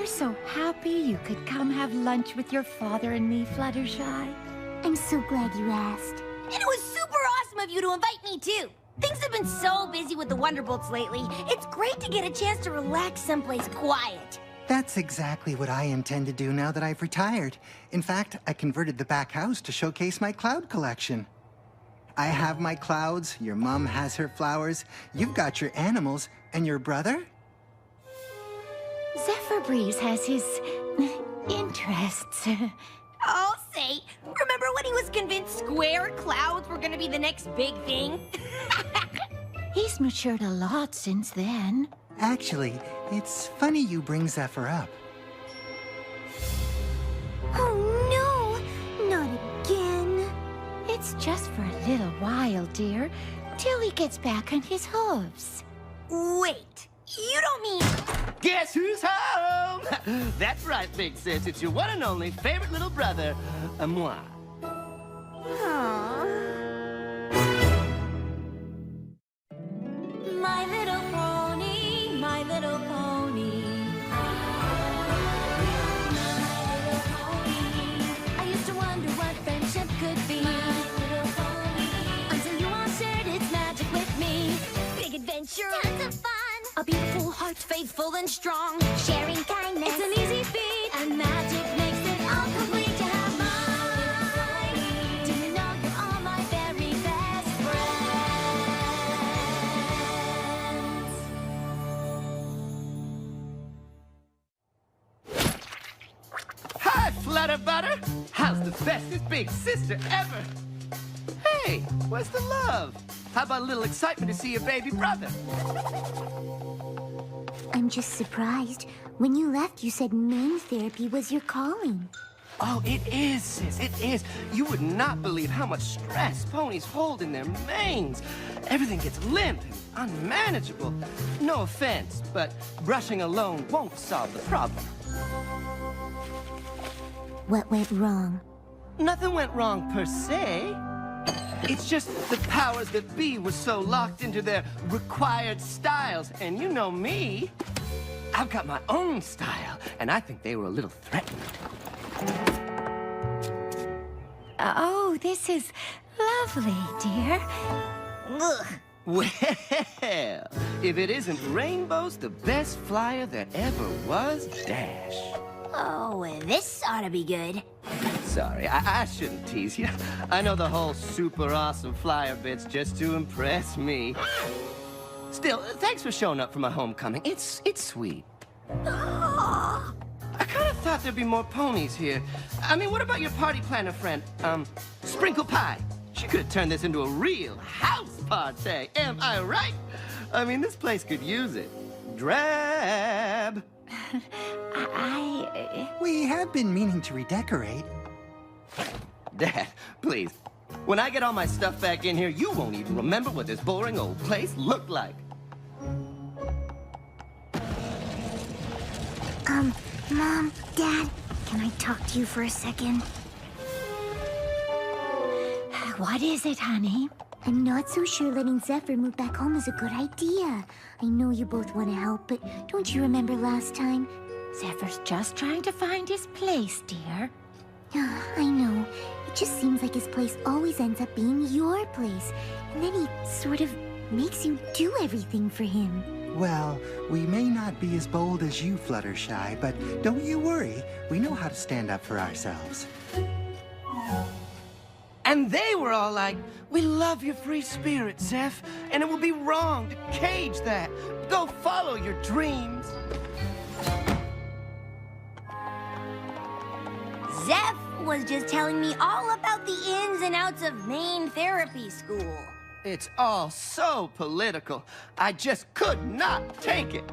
We're so happy you could come have lunch with your father and me, Fluttershy. I'm so glad you asked. And it was super awesome of you to invite me, too. Things have been so busy with the Wonderbolts lately. It's great to get a chance to relax someplace quiet. That's exactly what I intend to do now that I've retired. In fact, I converted the back house to showcase my cloud collection. I have my clouds, your mom has her flowers, you've got your animals, and your brother? Zephyr Breeze has his interests. I'll say, remember when he was convinced square clouds were gonna be the next big thing? He's matured a lot since then. Actually, it's funny you bring Zephyr up. Oh no, not again. It's just for a little while, dear, till he gets back on his hooves. Wait, you don't mean... Guess who's home? That's right, Big Sis. It's your one and only favorite little brother, moi. Aww. My little pony, my little pony. My little pony. I used to wonder what friendship could be. My little pony. Until you all shared its magic with me. Big adventure. Tons of fun. A beautiful heart, faithful and strong. Sharing kindness. It's an easy feat. And magic makes it all complete to have mine. Do you know you're all my very best friends? Hi, Flutterbutter. How's the bestest big sister ever? Hey, where's the love? How about a little excitement to see your baby brother? I'm just surprised. When you left, you said mane therapy was your calling. Oh, it is, sis, it is. You would not believe how much stress ponies hold in their manes. Everything gets limp and unmanageable. No offense, but brushing alone won't solve the problem. What went wrong? Nothing went wrong per se. It's just the powers that be were so locked into their required styles. And you know me. I've got my own style, and I think they were a little threatened. Oh, this is lovely, dear. Ugh. Well, if it isn't Rainbow's the best flyer that ever was, Dash. Oh, this ought to be good. Sorry, I shouldn't tease you. I know the whole super awesome flyer bit's just to impress me. Still, thanks for showing up for my homecoming. It's sweet. I kind of thought there'd be more ponies here. I mean, what about your party planner friend, Sprinkle Pie? She could have turned this into a real house party, am I right? I mean, this place could use it. Drab. We have been meaning to redecorate. Dad, please. When I get all my stuff back in here, you won't even remember what this boring old place looked like. Mom, Dad, can I talk to you for a second? What is it, honey? I'm not so sure letting Zephyr move back home is a good idea. I know you both want to help, but don't you remember last time? Zephyr's just trying to find his place, dear. I know. It just seems like his place always ends up being your place. And then he sort of makes you do everything for him. Well, we may not be as bold as you, Fluttershy, but don't you worry. We know how to stand up for ourselves. And they were all like, we love your free spirit, Zeph, and it would be wrong to cage that. Go follow your dreams. Zeph was just telling me all about the ins and outs of Maine Therapy School. It's all so political. I just could not take it.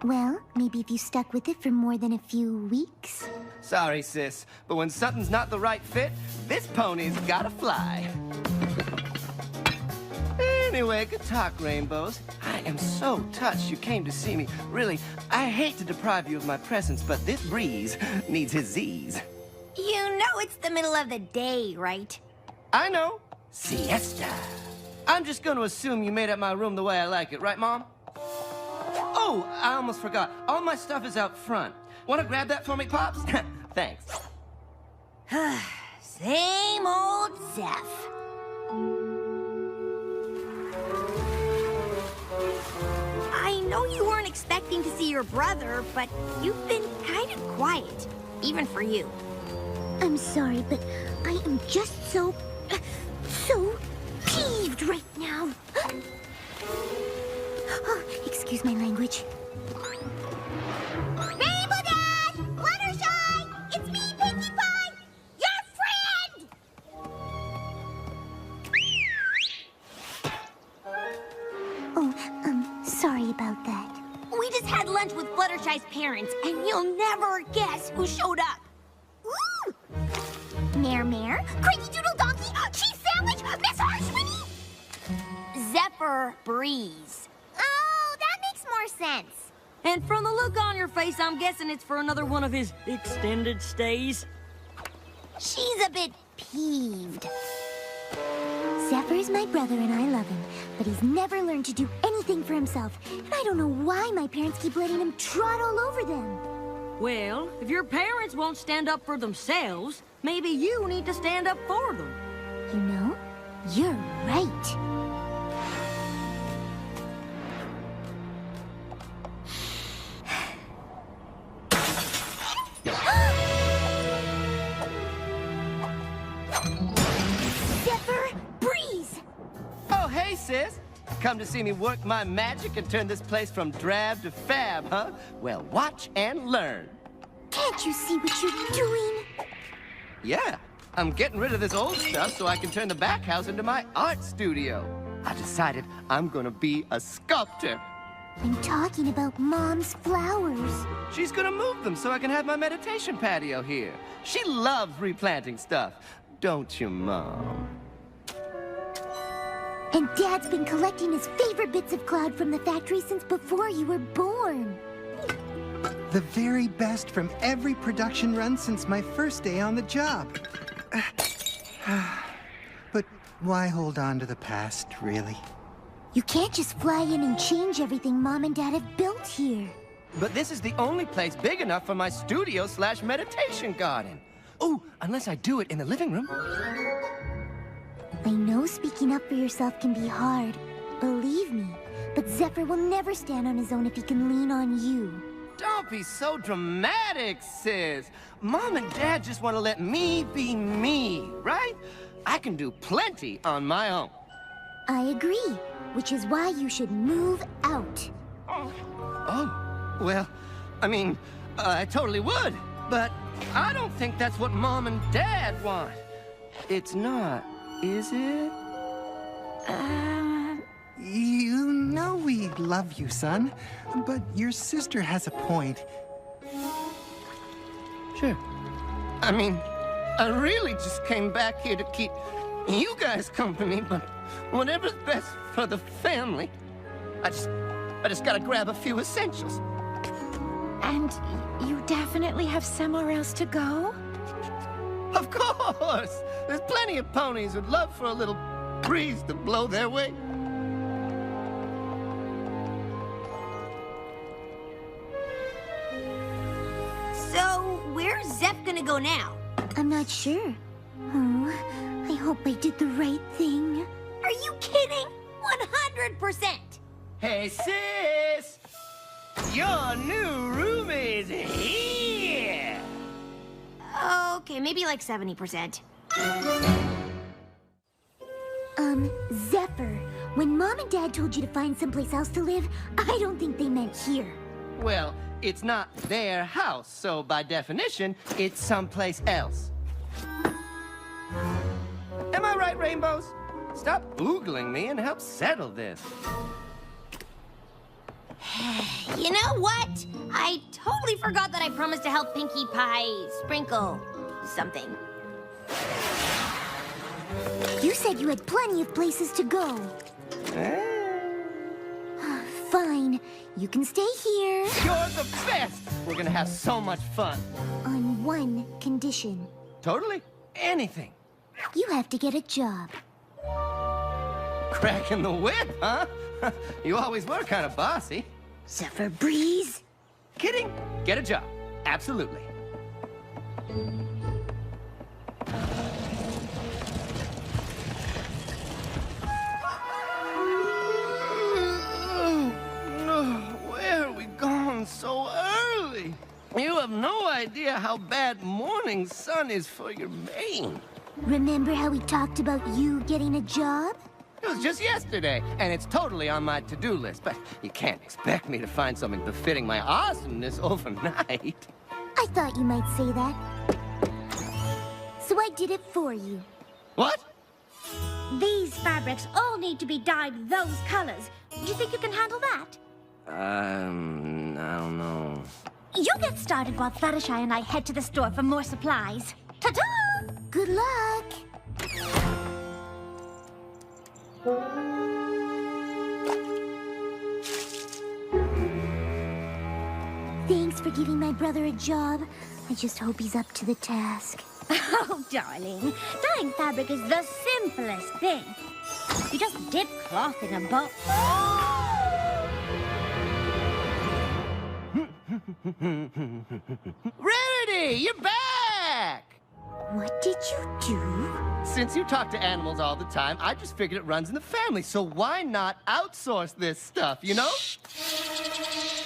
Well, maybe if you stuck with it for more than a few weeks. Sorry, sis, but when something's not the right fit, this pony's gotta fly. Anyway, good talk, Rainbows. I am so touched you came to see me. Really, I hate to deprive you of my presence, but this breeze needs his Z's. You know it's the middle of the day, right? I know. Siesta. I'm just gonna assume you made up my room the way I like it, right, Mom? Oh, I almost forgot. All my stuff is out front. wanna grab that for me, Pops? Thanks. Same old Zeph. I know you weren't expecting to see your brother, but you've been kind of quiet, even for you. I'm sorry, but I am just so peeved right now. Oh, excuse my language. Rainbow Dad! Fluttershy! It's me, Pinkie Pie! Your friend! Oh, sorry about that. We just had lunch with Fluttershy's parents, and you'll never guess who showed up. Ooh! Mare, Cranky Doodle Donkey, Cheese Sandwich, Miss Harshmony! Zephyr Breeze. Oh, that makes more sense. And from the look on your face, I'm guessing it's for another one of his extended stays. She's a bit peeved. Zephyr's my brother and I love him, but he's never learned to do anything for himself. And I don't know why my parents keep letting him trot all over them. Well, if your parents won't stand up for themselves, maybe you need to stand up for them. You know, you're right. Zephyr Breeze! Oh, hey, sis. Come to see me work my magic and turn this place from drab to fab, huh? Well, watch and learn. Can't you see what you're doing? Yeah, I'm getting rid of this old stuff so I can turn the back house into my art studio. I decided I'm gonna be a sculptor. I'm talking about Mom's flowers. She's gonna move them so I can have my meditation patio here. She loves replanting stuff. Don't you, Mom? And Dad's been collecting his favorite bits of cloud from the factory since before you were born. The very best from every production run since my first day on the job. But why hold on to the past, really? You can't just fly in and change everything Mom and Dad have built here. But this is the only place big enough for my studio/meditation garden. Oh, unless I do it in the living room. I know speaking up for yourself can be hard, believe me. But Zephyr will never stand on his own if he can lean on you. Don't be so dramatic, sis. Mom and Dad just want to let me be me, right? I can do plenty on my own. I agree, which is why you should move out. Oh, well, I mean, I totally would. But I don't think that's what Mom and Dad want. It's not, is it? You know we love you, son. But your sister has a point. Sure. I mean, I really just came back here to keep you guys company, but whatever's best for the family. I just gotta grab a few essentials. And you definitely have somewhere else to go? Of course! There's plenty of ponies who'd love for a little breeze to blow their way. So, where's Zeph gonna go now? I'm not sure. Oh, I hope I did the right thing. Are you kidding? 100%! Hey, sis! Your new room is here! Okay, maybe like 70%. Zephyr, when Mom and Dad told you to find someplace else to live, I don't think they meant here. Well, it's not their house, so by definition, it's someplace else. Am I right, Rainbows? Stop oogling me and help settle this. You know what? I totally forgot that I promised to help Pinkie Pie sprinkle something. You said you had plenty of places to go. Fine, you can stay here You're the best! We're gonna have so much fun. on one condition. Totally. Anything. You have to get a job. Cracking the whip, huh? You always were kind of bossy. Zephyr Breeze? Kidding. Get a job. Absolutely. Where are we going so early? You have no idea how bad morning sun is for your mane. Remember how we talked about you getting a job? It was just yesterday, and it's totally on my to-do list, but you can't expect me to find something befitting my awesomeness overnight. I thought you might say that. So I did it for you. What? These fabrics all need to be dyed those colors. Do you think you can handle that? I don't know. You get started while Fluttershy and I head to the store for more supplies. Ta-ta! Good luck. Thanks for giving my brother a job. I just hope he's up to the task. Oh, darling. Dyeing fabric is the simplest thing. You just dip cloth in a bowl. Rarity, you're back! What did you do? Since you talk to animals all the time, I just figured it runs in the family, so why not outsource this stuff, you know?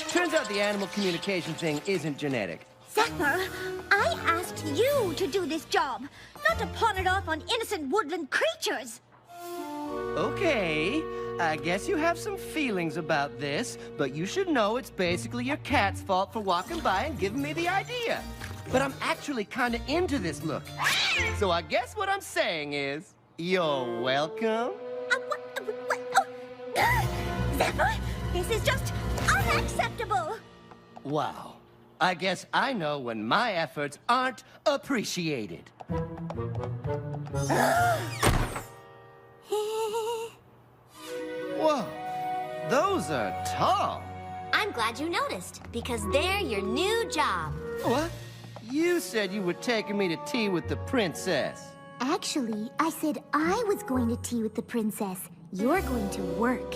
Turns out the animal communication thing isn't genetic. Zephyr, I asked you to do this job, not to pawn it off on innocent woodland creatures. Okay, I guess you have some feelings about this, but you should know it's basically your cat's fault for walking by and giving me the idea. But I'm actually kind of into this look. So I guess what I'm saying is, you're welcome. Zephyr, this is just unacceptable. Wow. I guess I know when my efforts aren't appreciated. Whoa, those are tall. I'm glad you noticed, because they're your new job. What? You said you were taking me to tea with the princess. Actually, I said I was going to tea with the princess. You're going to work.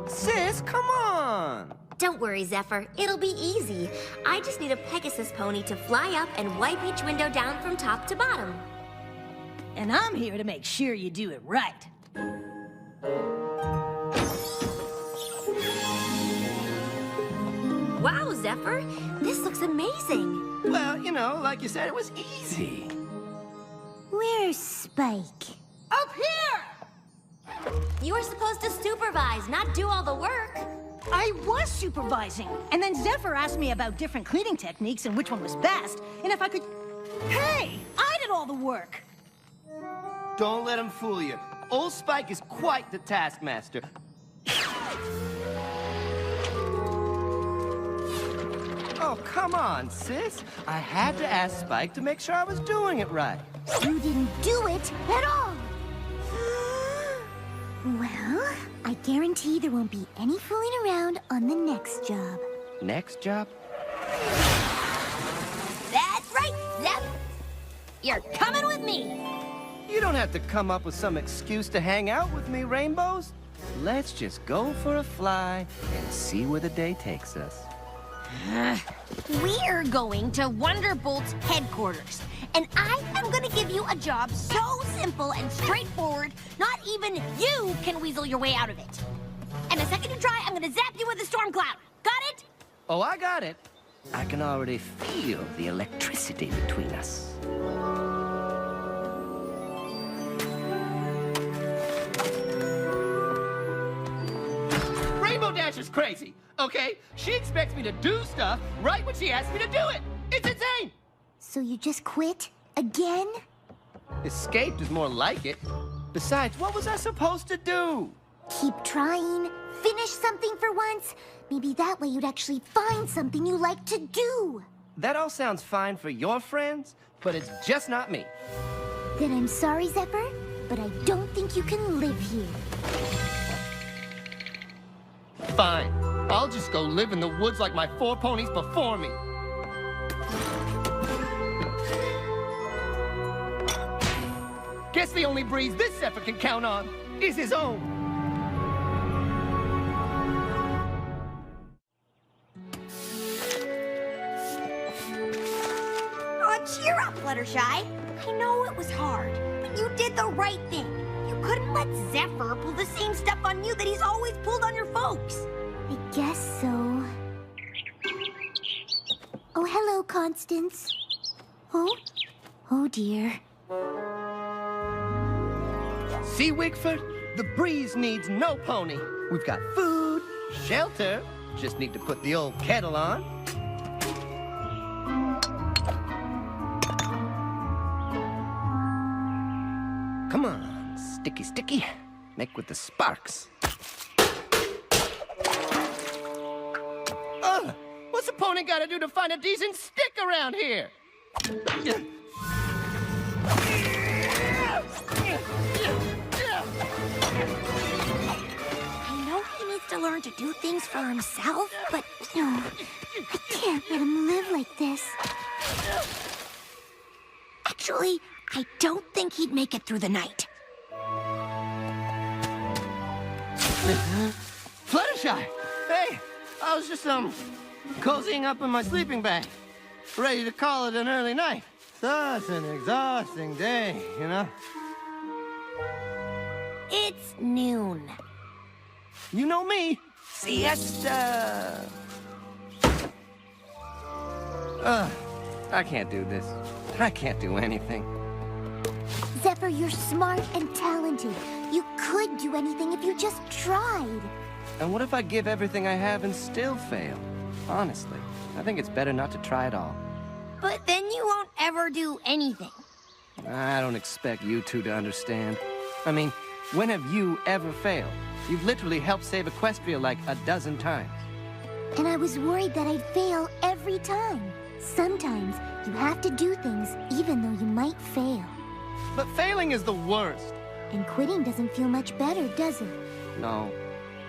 Sis, come on. Don't worry, Zephyr. It'll be easy. I just need a Pegasus pony to fly up and wipe each window down from top to bottom. And I'm here to make sure you do it right. Wow, Zephyr, this looks amazing. Well, you know, like you said, it was easy. Where's Spike? Up here! You were supposed to supervise, not do all the work. I was supervising, and then Zephyr asked me about different cleaning techniques and which one was best, and if I could... Hey! I did all the work! Don't let him fool you. Old Spike is quite the taskmaster. Oh, come on, sis. I had to ask Spike to make sure I was doing it right. You didn't do it at all. Well, I guarantee there won't be any fooling around on the next job. Next job? That's right, Zep. You're coming with me. You don't have to come up with some excuse to hang out with me, Rainbows. Let's just go for a fly and see where the day takes us. We're going to Wonderbolt's headquarters, and I am going to give you a job so simple and straightforward, not even you can weasel your way out of it. And the second you try, I'm going to zap you with a storm cloud. Got it? Oh, I got it. I can already feel the electricity between us. Rainbow Dash is crazy, okay? She expects me to do stuff right when she asks me to do it. It's insane. So you just quit? Again? Escaped is more like it. Besides, what was I supposed to do? Keep trying. Finish something for once. Maybe that way you'd actually find something you like to do. That all sounds fine for your friends, but it's just not me. Then I'm sorry, Zephyr, but I don't think you can live here. Fine. I'll just go live in the woods like my 4 ponies before me. Guess the only breeze this Zephyr can count on is his own. Cheer up, Fluttershy. I know it was hard, but you did the right thing. You couldn't let Zephyr pull the same stuff on you that he's always pulled on your folks. I guess so. Oh, hello, Constance. Oh? Oh, dear. See, Wigford? The breeze needs no pony. We've got food, shelter. Just need to put the old kettle on. Come on, sticky, sticky. Make with the sparks. What's a pony gotta do to find a decent stick around here? I know he needs to learn to do things for himself, but no, I can't let him live like this. Actually, I don't think he'd make it through the night. Fluttershy! Hey, I was just, cozying up in my sleeping bag. Ready to call it an early night. Such an exhausting day, you know? It's noon. You know me. Siesta! I can't do this. I can't do anything. Zephyr, you're smart and talented. You could do anything if you just tried. And what if I give everything I have and still fail? Honestly, I think it's better not to try at all. But then you won't ever do anything. I don't expect you two to understand. I mean, when have you ever failed? You've literally helped save Equestria like a dozen times. And I was worried that I'd fail every time. Sometimes you have to do things even though you might fail. But failing is the worst. And quitting doesn't feel much better, does it? No.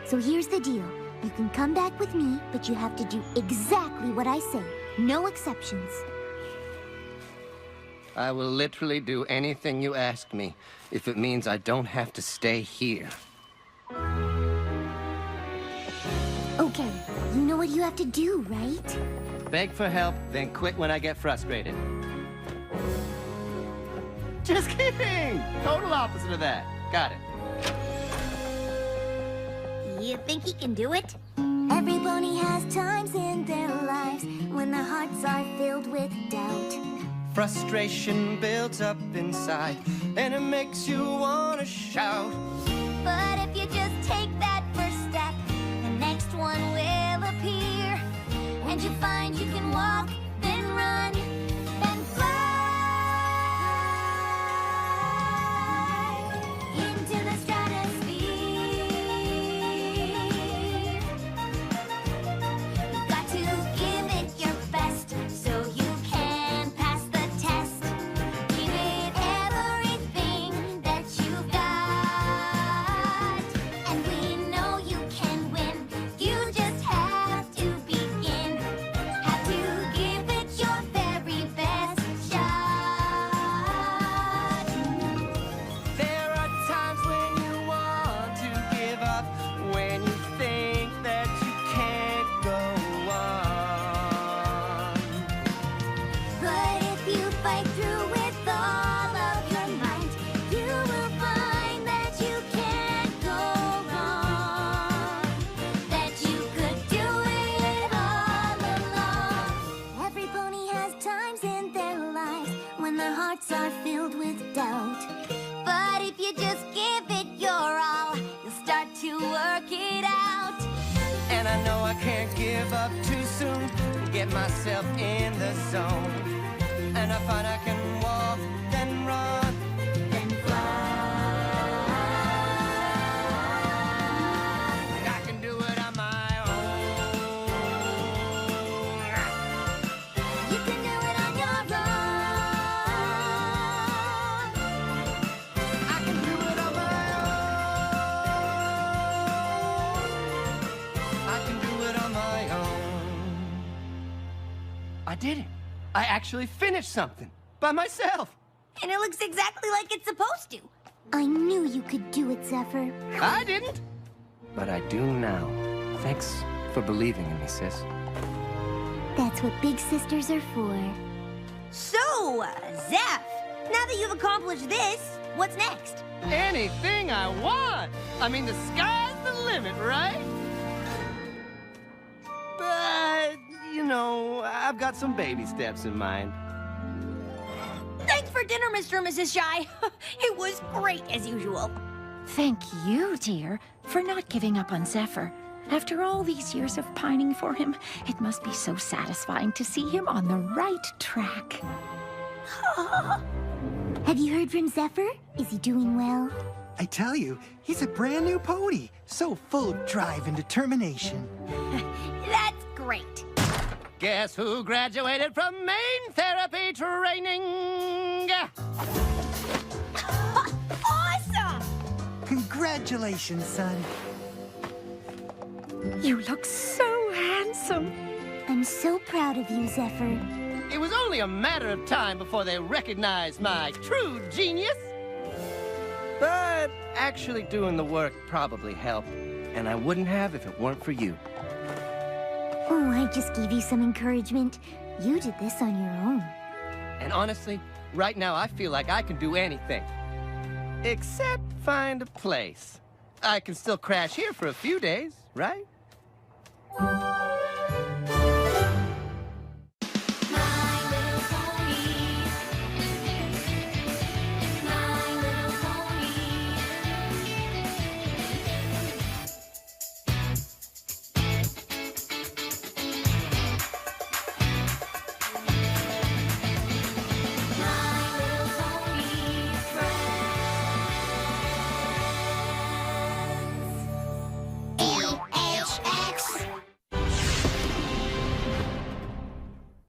So here's the deal. You can come back with me, but you have to do exactly what I say. No exceptions. I will literally do anything you ask me if it means I don't have to stay here. Okay, you know what you have to do, right? Beg for help, then quit when I get frustrated. Just kidding! Total opposite of that. Got it. You think he can do it? Every pony has times in their lives when their hearts are filled with doubt. Frustration builds up inside, and it makes you want to shout. But if you just take that first step, the next one will appear. And you find you can walk, then run, then fly into the stratosphere. You've got to give it your best so you can pass the test. Give it everything that you've got. And we know you can win. You just have to begin. Have to give it your very best shot. There are times when you want to give up, when you think that you can't go on. But if you fight through with all of your might, you will find that you can't go wrong. That you could do it all along. Every pony has times in their lives when their hearts are filled with doubt. But if you just give it your all, you'll start to work it out. And I know I can't give up too soon. Get myself in the zone. And I find I can walk, then run, then fly. I can do it on my own. You can do it on your own. I can do it on my own. I can do it on my own. I did it. I actually finished something by myself. And it looks exactly like it's supposed to. I knew you could do it, Zephyr. I didn't. But I do now. Thanks for believing in me, sis. That's what big sisters are for. So, Zeph, now that you've accomplished this, what's next? Anything I want. I mean, the sky's the limit, right? But, you know, I've got some baby steps in mind. Thanks for dinner, Mr. and Mrs. Shy. It was great, as usual. Thank you, dear, for not giving up on Zephyr. After all these years of pining for him, it must be so satisfying to see him on the right track. Have you heard from Zephyr? Is he doing well? I tell you, he's a brand new pony, so full of drive and determination. That's great. Guess who graduated from main therapy training? Awesome! Congratulations, son. You look so handsome. I'm so proud of you, Zephyr. It was only a matter of time before they recognized my true genius. But actually doing the work probably helped, and I wouldn't have if it weren't for you. Oh, I just gave you some encouragement. You did this on your own. And honestly, right now I feel like I can do anything. Except find a place. I can still crash here for a few days, right?